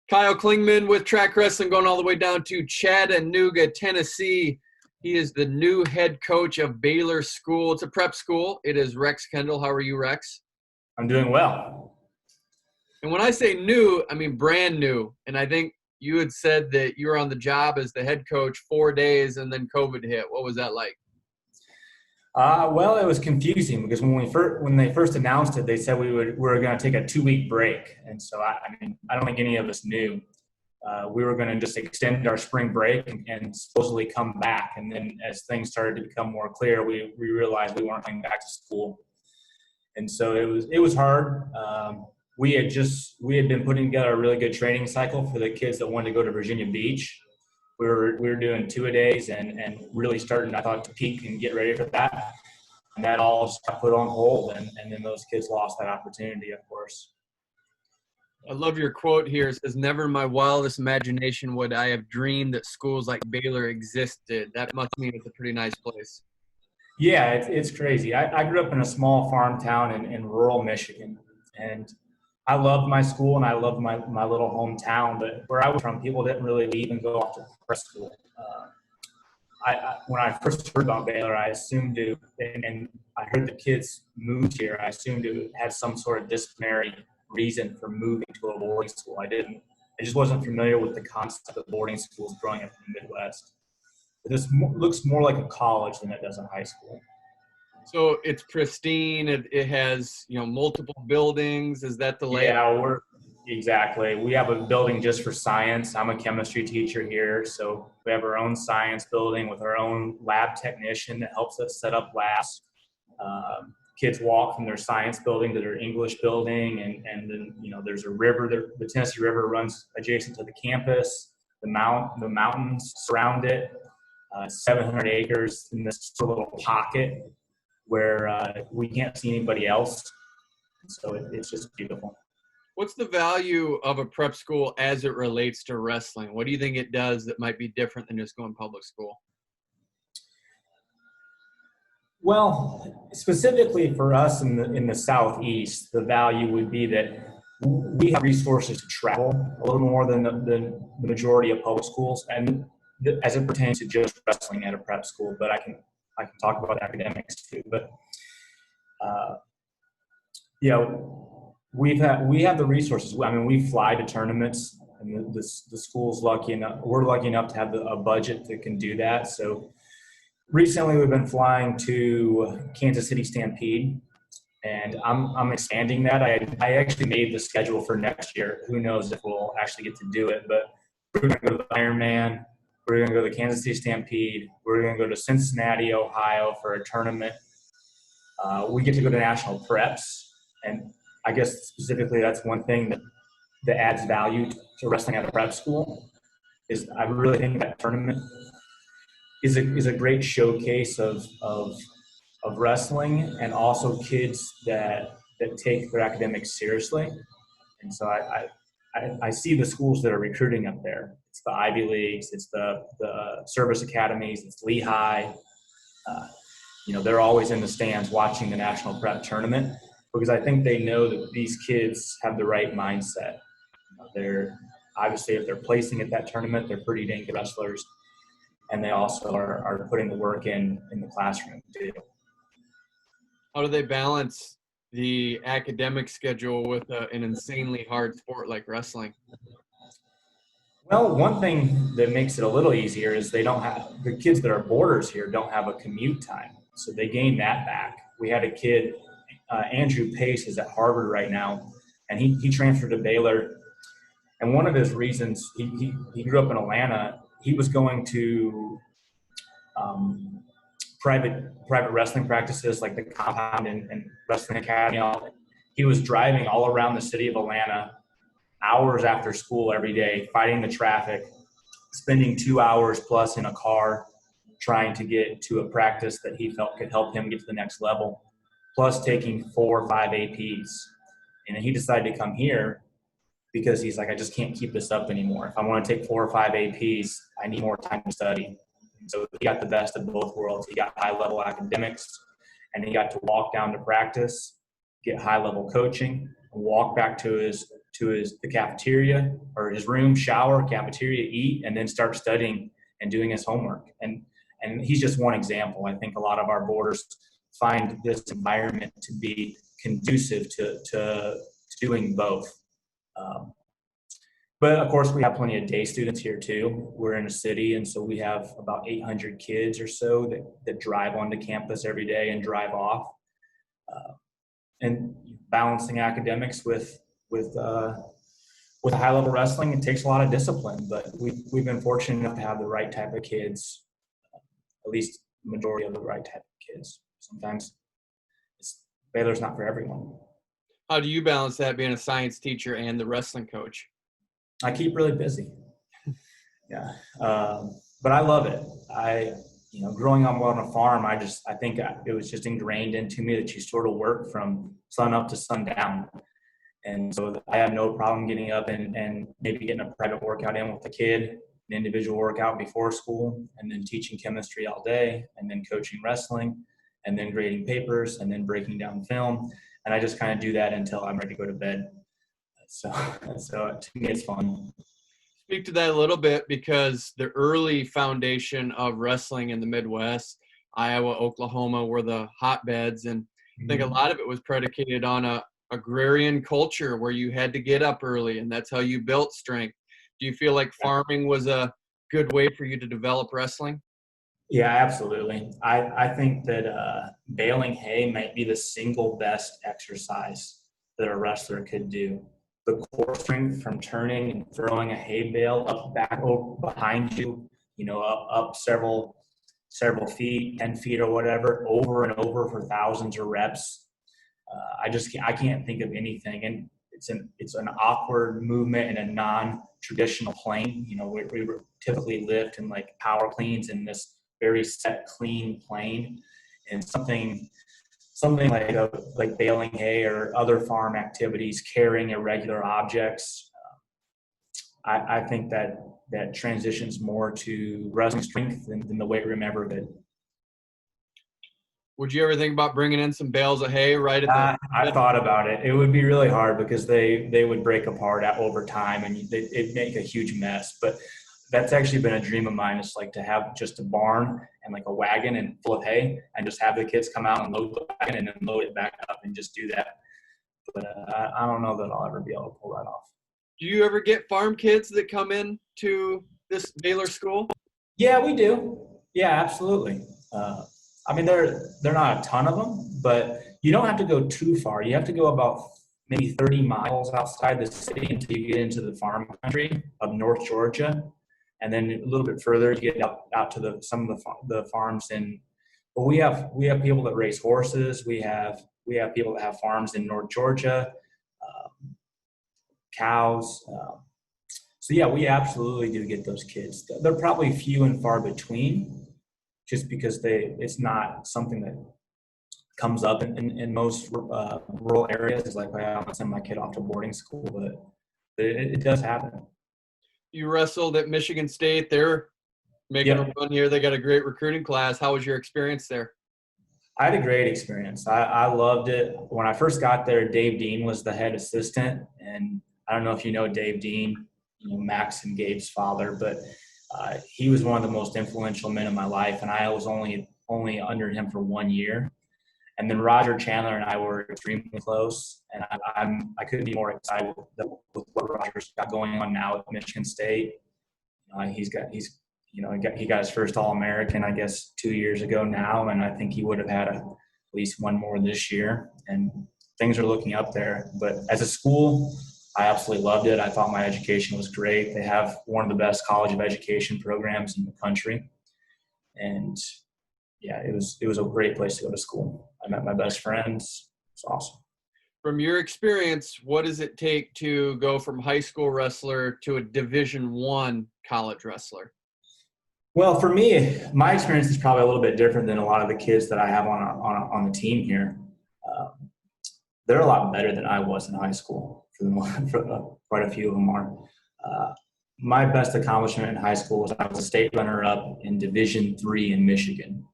Kyle Klingman with Trackwrestling, going all the way down to Chattanooga, Tennessee. He is the new head coach of Baylor School. It's a prep school. It is Rex Kendle. How are you, Rex? I'm doing well. And when I say new, I mean brand new. And I think you had said that you were on the job as the head coach 4 days and then COVID hit. What was that like? Well, it was confusing because when they first announced it, they said we were going to take a 2-week break, and so I don't think any of us knew. We were going to just extend our spring break and supposedly come back, and then as things started to become more clear, we realized we weren't coming back to school, and so it was hard. We had been putting together a really good training cycle for the kids that wanted to go to Virginia Beach. We were doing 2-a-days and really starting, I thought, to peak and get ready for that. And that all just got put on hold, and then those kids lost that opportunity, of course. I love your quote here. It says, "Never in my wildest imagination would I have dreamed that schools like Baylor existed." That must mean it's a pretty nice place. Yeah, it's crazy. I grew up in a small farm town in rural Michigan, and I loved my school and I loved my little hometown, but where I was from, people didn't really leave and go off to prep school. When I first heard about Baylor, I assumed and I heard the kids moved here, I assumed it had some sort of disciplinary reason for moving to a boarding school. I just wasn't familiar with the concept of boarding schools growing up in the Midwest. This looks more like a college than it does a high school. So it's pristine. It has, multiple buildings. Is that the layout? Yeah, exactly. We have a building just for science. I'm a chemistry teacher here, so we have our own science building with our own lab technician that helps us set up labs. Kids walk from their science building to their English building, and then there's a river. The Tennessee River runs adjacent to the campus. The mountains surround it. 700 acres in this little pocket where we can't see anybody else. So it's just beautiful. What's the value of a prep school as it relates to wrestling? What do you think it does that might be different than just going public school? Well, specifically for us in the Southeast, the value would be that we have resources to travel a little more than the majority of public schools, and as it pertains to just wrestling at a prep school. But I can talk about academics too. But we have the resources. I mean, we fly to tournaments, and the school's lucky enough. We're lucky enough to have a budget that can do that. So recently, we've been flying to Kansas City Stampede, and I'm expanding that. I actually made the schedule for next year. Who knows if we'll actually get to do it? But we're going to go to the Ironman. We're going to go to the Kansas City Stampede. We're going to go to Cincinnati, Ohio for a tournament. We get to go to national preps. And I guess specifically that's one thing that adds value to wrestling at a prep school is I really think that tournament is a great showcase of wrestling and also kids that take their academics seriously. And so I see the schools that are recruiting up there. It's the Ivy Leagues, it's the service academies, it's Lehigh. They're always in the stands watching the national prep tournament because I think they know that these kids have the right mindset. They're obviously, if they're placing at that tournament, they're pretty dang good wrestlers, and they also are putting the work in the classroom too. How do they balance the academic schedule with an insanely hard sport like wrestling? Well, one thing that makes it a little easier is the kids that are boarders here don't have a commute time, so they gain that back. We had a kid, Andrew Pace, is at Harvard right now, and he transferred to Baylor. And one of his reasons, he grew up in Atlanta. He was going to private wrestling practices like the Compound and Wrestling Academy. He was driving all around the city of Atlanta hours after school every day, fighting the traffic, spending 2 hours plus in a car trying to get to a practice that he felt could help him get to the next level, plus taking 4 or 5 APs. And he decided to come here because he's like, I just can't keep this up anymore. If I want to take 4 or 5 APs, I need more time to study. And so he got the best of both worlds. He got high-level academics, and he got to walk down to practice, get high-level coaching, and walk back to the cafeteria or his room, shower, cafeteria, eat, and then start studying and doing his homework. And he's just one example. I think a lot of our boarders find this environment to be conducive to doing both. But of course, we have plenty of day students here too. We're in a city, and so we have about 800 kids or so that drive onto campus every day and drive off. And balancing academics with high level wrestling, it takes a lot of discipline. But we've been fortunate enough to have the right type of kids, at least the majority of the right type of kids. Sometimes Baylor's not for everyone. How do you balance that, being a science teacher and the wrestling coach? I keep really busy. Yeah. But I love it. Growing up on a farm, I think it was just ingrained into me that you sort of work from sun up to sundown. And so I have no problem getting up and maybe getting a private workout in with the kid, an individual workout before school, and then teaching chemistry all day, and then coaching wrestling, and then grading papers, and then breaking down film. And I just kind of do that until I'm ready to go to bed. So to me, it's fun. Speak to that a little bit, because the early foundation of wrestling in the Midwest, Iowa, Oklahoma, were the hotbeds. And I think a lot of it was predicated on a agrarian culture where you had to get up early, and that's how you built strength. Do you feel like farming was a good way for you to develop wrestling? Yeah, absolutely. I think that baling hay might be the single best exercise that a wrestler could do. The core strength from turning and throwing a hay bale up back over behind you, up several feet, 10 feet or whatever, over and over for thousands of reps. I can't think of anything. And it's an awkward movement in a non-traditional plane. We typically lift in like power cleans in this very set, clean plane, and something like baling hay or other farm activities, carrying irregular objects. I think that transitions more to wrestling strength than the weight room ever did. Would you ever think about bringing in some bales of hay right at the I thought about it. It would be really hard because they would break apart over time, and it'd make a huge mess. But that's actually been a dream of mine, is like to have just a barn and like a wagon and full of hay, and just have the kids come out and load the wagon and then load it back up and just do that. But I don't know that I'll ever be able to pull that off. Do you ever get farm kids that come in to this Baylor school? Yeah, we do. Yeah, absolutely. I mean, there are not a ton of them, but you don't have to go too far. You have to go about maybe 30 miles outside the city until you get into the farm country of North Georgia. And then a little bit further, you get out to some of the farms but we have people that raise horses. We have people that have farms in North Georgia, cows. So yeah, we absolutely do get those kids. They're probably few and far between, just because it's not something that comes up in most rural areas. It's like, I want to send my kid off to boarding school, but it does happen. You wrestled at Michigan State. They're making a run here. They got a great recruiting class. How was your experience there? I had a great experience. I loved it. When I first got there, Dave Dean was the head assistant. And I don't know if you know Dave Dean, Max and Gabe's father, but he was one of the most influential men in my life. And I was only under him for 1 year. And then Roger Chandler and I were extremely close, and I couldn't be more excited with what Roger's got going on now at Michigan State. He got his first All-American, I guess, 2 years ago now, and I think he would have had at least one more this year. And things are looking up there. But as a school, I absolutely loved it. I thought my education was great. They have one of the best college of education programs in the country, and yeah, it was a great place to go to school. I met my best friends. It's awesome. From your experience, what does it take to go from high school wrestler to a Division I college wrestler? Well, for me, my experience is probably a little bit different than a lot of the kids that I have on the team here. They're a lot better than I was in high school. Quite a few of them are. My best accomplishment in high school was I was a state runner-up in Division III in Michigan.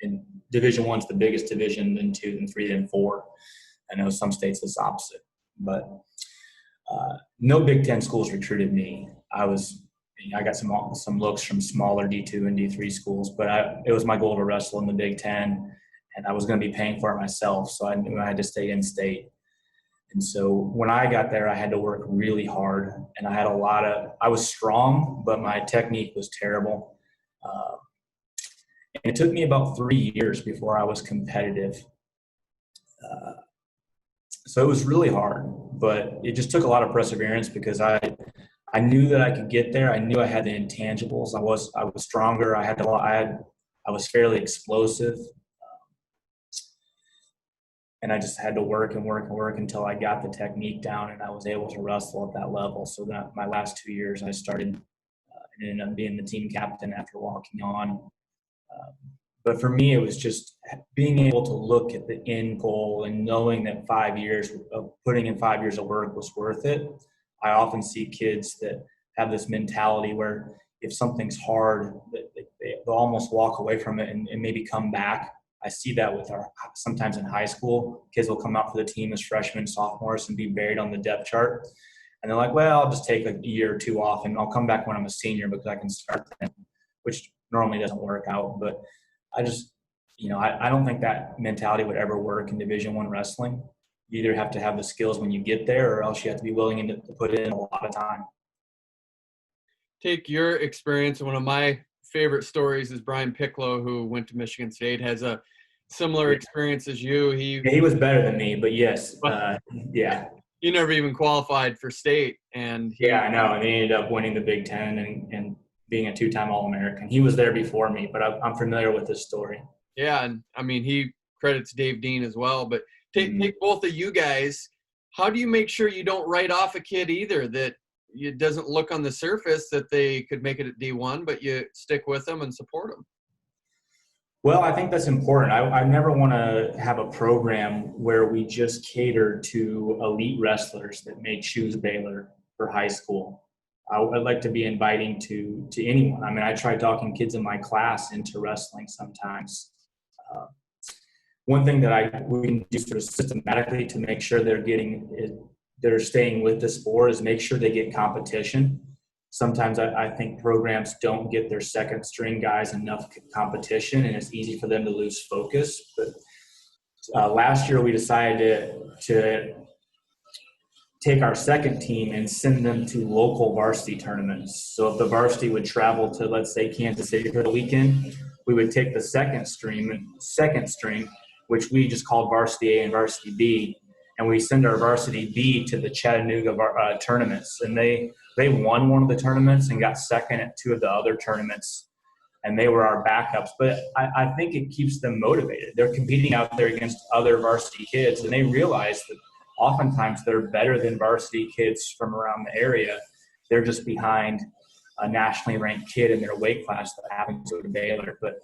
In Division I is the biggest division, then 2, then 3, then 4. I know some states it's opposite. But No Big Ten schools recruited me. I got some looks from smaller D2 and D3 schools, but it was my goal to wrestle in the Big Ten, and I was going to be paying for it myself, so I knew I had to stay in state. And so when I got there, I had to work really hard, and I was strong, but my technique was terrible. And it took me about 3 years before I was competitive. So it was really hard, but it just took a lot of perseverance because I knew that I could get there. I knew I had the intangibles. I was stronger. I was fairly explosive, and I just had to work and work and work until I got the technique down, and I was able to wrestle at that level. So that my last 2 years, I started and ended up being the team captain after walking on. But for me, it was just being able to look at the end goal and knowing that 5 years of putting in 5 years of work was worth it. I often see kids that have this mentality where if something's hard, they'll almost walk away from it and maybe come back. I see that with sometimes in high school, kids will come out for the team as freshmen, sophomores, and be buried on the depth chart. And they're like, well, I'll just take a year or two off and I'll come back when I'm a senior because I can start then, which normally doesn't work out. But I just, I don't think that mentality would ever work in Division I wrestling. You either have to have the skills when you get there or else you have to be willing to put in a lot of time. Take your experience. One of my favorite stories is Brian Piccolo, who went to Michigan State, has a similar experience as you. He was better than me, but yes. Yeah. He never even qualified for state. And I know. And he ended up winning the Big Ten and being a two-time All-American. He was there before me, but I'm familiar with this story. Yeah, and I mean, he credits Dave Dean as well. But take both of you guys. How do you make sure you don't write off a kid either, that it doesn't look on the surface that they could make it at D1, but you stick with them and support them? Well, I think that's important. I never want to have a program where we just cater to elite wrestlers that may choose Baylor for high school. I'd like to be inviting to anyone. I mean, I try talking kids in my class into wrestling sometimes. One thing that we can do sort of systematically to make sure they're staying with the sport is make sure they get competition. Sometimes I think programs don't get their second string guys enough competition, and it's easy for them to lose focus. But last year we decided to take our second team and send them to local varsity tournaments. So if the varsity would travel to, let's say, Kansas City for the weekend, we would take the second string, which we just called varsity A and varsity B, and we send our varsity B to the Chattanooga tournaments. And they won one of the tournaments and got second at two of the other tournaments, and they were our backups. But I think it keeps them motivated. They're competing out there against other varsity kids, and they realize that oftentimes they're better than varsity kids from around the area. They're just behind a nationally ranked kid in their weight class that happens to go to Baylor. But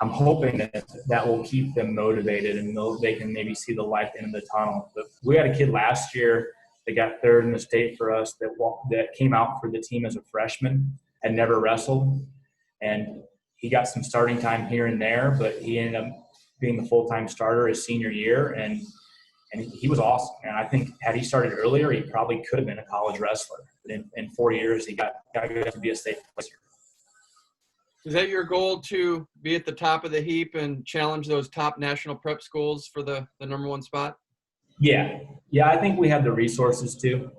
I'm hoping that will keep them motivated and they can maybe see the light at the end of the tunnel. But we had a kid last year that got third in the state for us that came out for the team as a freshman, had never wrestled. And he got some starting time here and there, but he ended up being the full-time starter his senior year. And he was awesome. And I think had he started earlier, he probably could have been a college wrestler. But in 4 years, he got to be a state placer. Is that your goal, to be at the top of the heap and challenge those top national prep schools for the number one spot? Yeah, I think we have the resources to.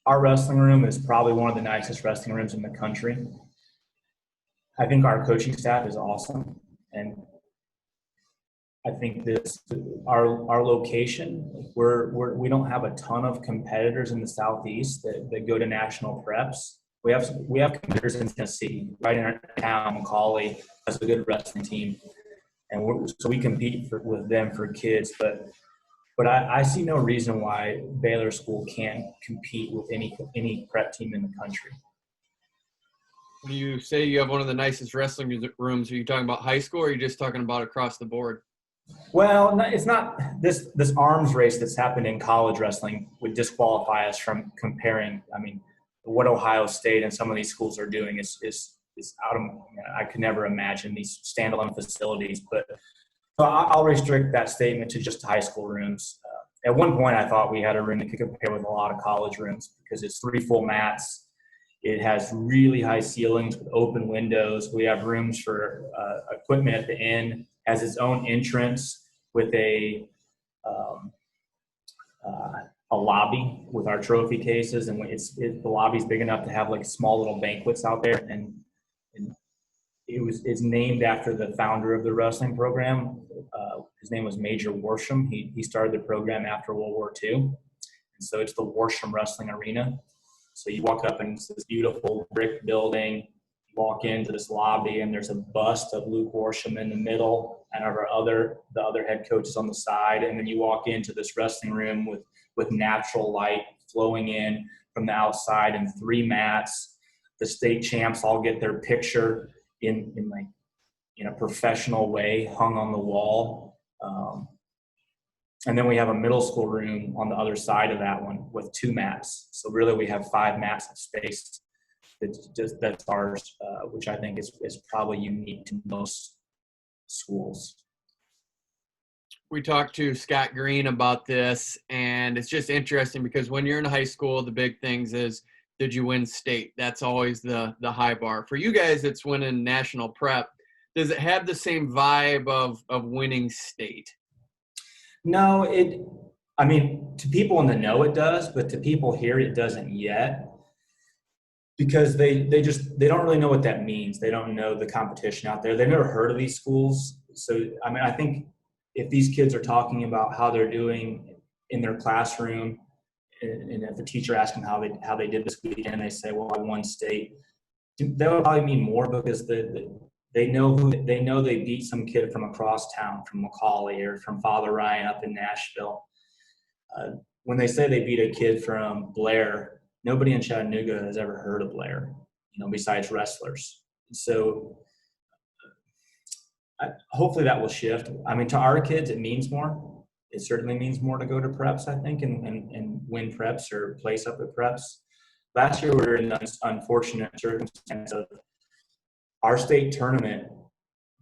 Our wrestling room is probably one of the nicest wrestling rooms in the country. I think our coaching staff is awesome. And I think our location, we don't have a ton of competitors in the Southeast that go to national preps. We have competitors in Tennessee, right in our town. Macaulay has a good wrestling team, and so we compete with them for kids. But I see no reason why Baylor School can't compete with any prep team in the country. When you say you have one of the nicest wrestling rooms, are you talking about high school, or are you just talking about across the board? Well, it's not this arms race that's happened in college wrestling would disqualify us from comparing. I mean, what Ohio State and some of these schools are doing is out of. I could never imagine these standalone facilities, but so I'll restrict that statement to just high school rooms. at one point I thought we had a room that could compare with a lot of college rooms because it's 3 full mats. It has really high ceilings with open windows. We have rooms for equipment at the end, has its own entrance with um, a lobby with our trophy cases. And the lobby's big enough to have like small little banquets out there. And it's named after the founder of the wrestling program. His name was Major Worsham. He started the program after World War II. And so it's the Worsham Wrestling Arena. So you walk up and it's this beautiful brick building, you walk into this lobby and there's a bust of Luke Worsham in the middle and the other head coaches on the side. And then you walk into this wrestling room with natural light flowing in from the outside and 3 mats. The state champs all get their picture in a professional way hung on the wall. And then we have a middle school room on the other side of that one with 2 mats. So really we have 5 mats of space that's ours, which I think is probably unique to most schools. We talked to Scott Green about this, and it's just interesting because when you're in high school, the big things is, did you win state? That's always the high bar. For you guys, it's winning national prep. Does it have the same vibe of winning state? No, to people in the know it does, but to people here it doesn't yet, because they don't really know what that means. They don't know the competition out there. They've never heard of these schools. So, I think if these kids are talking about how they're doing in their classroom, and if the teacher asks them how they did this weekend, they say, well, I won state, that would probably mean more because they know they beat some kid from across town, from McCallie or from Father Ryan up in Nashville. When they say they beat a kid from Blair, nobody in Chattanooga has ever heard of Blair, besides wrestlers. So hopefully that will shift. To our kids, it means more. It certainly means more to go to preps, I think, and win preps or place up at preps. Last year, we were in this unfortunate circumstance of our state tournament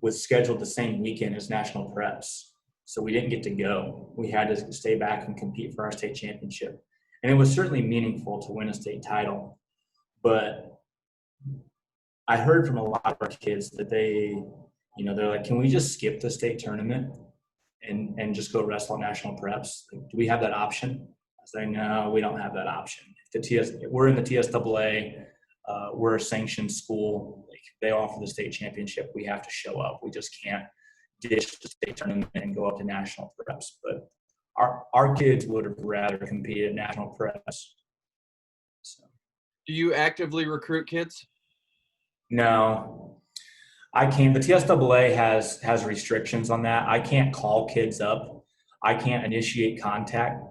was scheduled the same weekend as national preps. So we didn't get to go. We had to stay back and compete for our state championship. And it was certainly meaningful to win a state title. But I heard from a lot of our kids that they're like, can we just skip the state tournament and just go wrestle national preps? Like, do we have that option? I say, no, we don't have that option. We're in the TSAA. We're a sanctioned school. Like, they offer the state championship. We have to show up. We just can't ditch the state tournament and go up to national preps. But our kids would have rather competed at national preps. So. Do you actively recruit kids? No, I can't. The TSAA has restrictions on that. I can't call kids up. I can't initiate contact.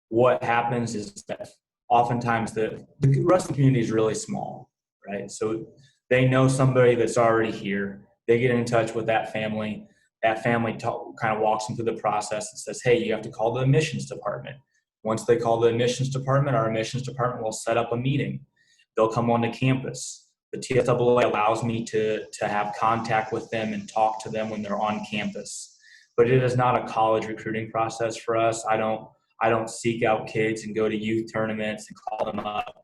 What happens is that oftentimes the wrestling community is really small, right? So they know somebody that's already here. They get in touch with that family. That family kind of walks them through the process and says, hey, you have to call the admissions department. Once they call the admissions department, our admissions department will set up a meeting. They'll come onto campus. The TSAA allows me to have contact with them and talk to them when they're on campus. But it is not a college recruiting process for us. I don't seek out kids and go to youth tournaments and call them up.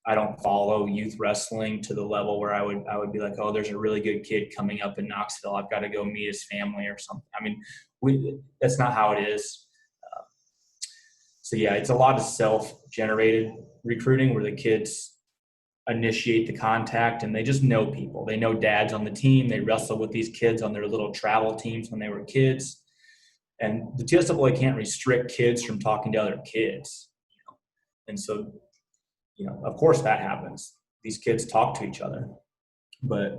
I don't follow youth wrestling to the level where I would be like, oh, there's a really good kid coming up in Knoxville. I've got to go meet his family or something. That's not how it is. So yeah, it's a lot of self-generated recruiting where the kids initiate the contact and they just know people. They know dads on the team. They wrestle with these kids on their little travel teams when they were kids. And the TSAA can't restrict kids from talking to other kids. And so, of course that happens. These kids talk to each other. But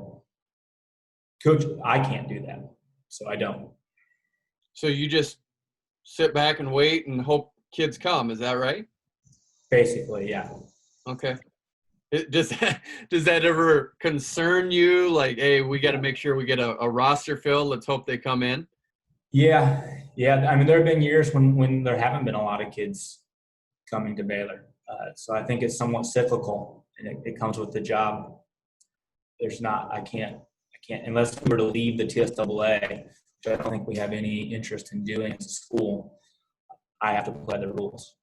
coach, I can't do that. So I don't. So you just sit back and wait and hope kids come. Is that right? Basically, yeah. Okay. Does that ever concern you? Like, hey, we got to make sure we get a roster filled. Let's hope they come in. Yeah. There have been years when there haven't been a lot of kids coming to Baylor. So I think it's somewhat cyclical, and it comes with the job. I can't, unless we were to leave the TSAA, which I don't think we have any interest in doing as a school. I have to play the rules.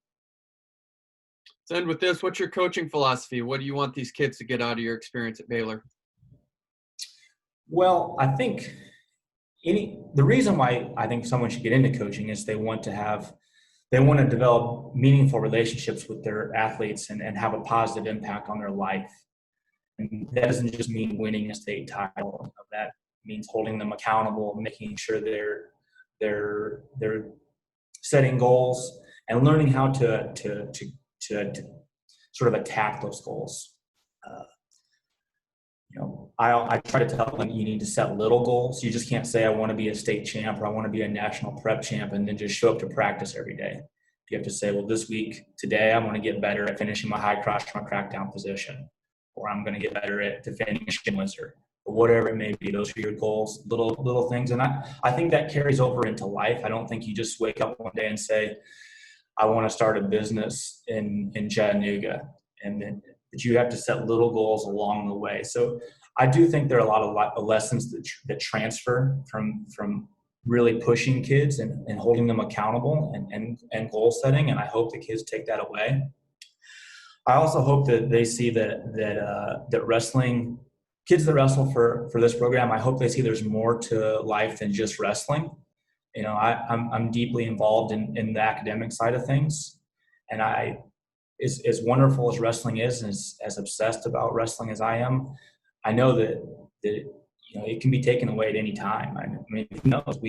So end with this, what's your coaching philosophy? What do you want these kids to get out of your experience at Baylor? Well, I think the reason why I think someone should get into coaching is they want to develop meaningful relationships with their athletes and have a positive impact on their life. And that doesn't just mean winning a state title. That means holding them accountable, making sure they're setting goals and learning how to sort of attack those goals. I try to tell them you need to set little goals. You just can't say I want to be a state champ or I want to be a national prep champ and then just show up to practice every day. You have to say, well, today I want to get better at finishing my high cross from a crackdown position, or I'm going to get better at defending a shin wizard, or whatever it may be. Those are your goals, little things. And I think that carries over into life. I don't think you just wake up one day and say, I want to start a business in Chattanooga, but you have to set little goals along the way. So I do think there are a lot of lessons that transfer from really pushing kids and holding them accountable and goal setting. And I hope the kids take that away. I also hope that they see that wrestling, kids that wrestle for this program, I hope they see there's more to life than just wrestling. I'm deeply involved in the academic side of things, and as wonderful as wrestling is, and as obsessed about wrestling as I am, I know that it can be taken away at any time. I mean, who knows?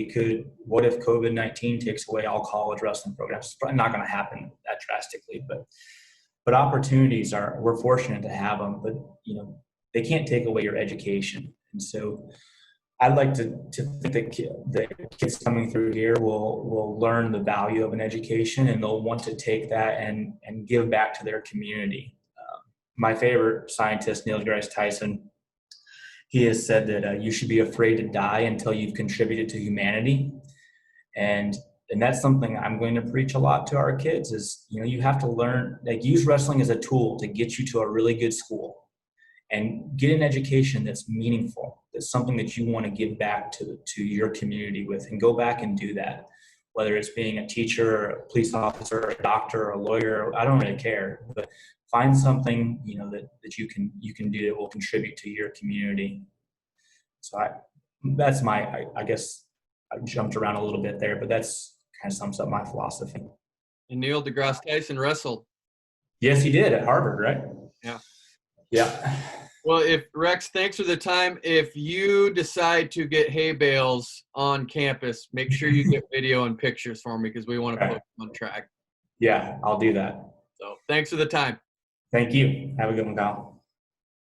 What if COVID-19 takes away all college wrestling programs? It's probably not going to happen that drastically, but opportunities we're fortunate to have them, but they can't take away your education. And so I'd like to think that the kids coming through here will learn the value of an education, and they'll want to take that and give back to their community. My favorite scientist, Neil deGrasse Tyson, he has said that you should be afraid to die until you've contributed to humanity. And that's something I'm going to preach a lot to our kids is, you have to learn, use wrestling as a tool to get you to a really good school and get an education that's meaningful. That's something that you want to give back to your community with, and go back and do that. Whether it's being a teacher, a police officer, a doctor, a lawyer, I don't really care, but find something, that you can do that will contribute to your community. So that's I guess I jumped around a little bit there, but that's kind of sums up my philosophy. And Neil deGrasse Tyson wrestled. Yes, he did at Harvard, right? Yeah. Yeah. Well, Rex, thanks for the time. If you decide to get hay bales on campus, make sure you get video and pictures for me, because we want to put them on track. Yeah, I'll do that. So thanks for the time. Thank you. Have a good one, Kyle.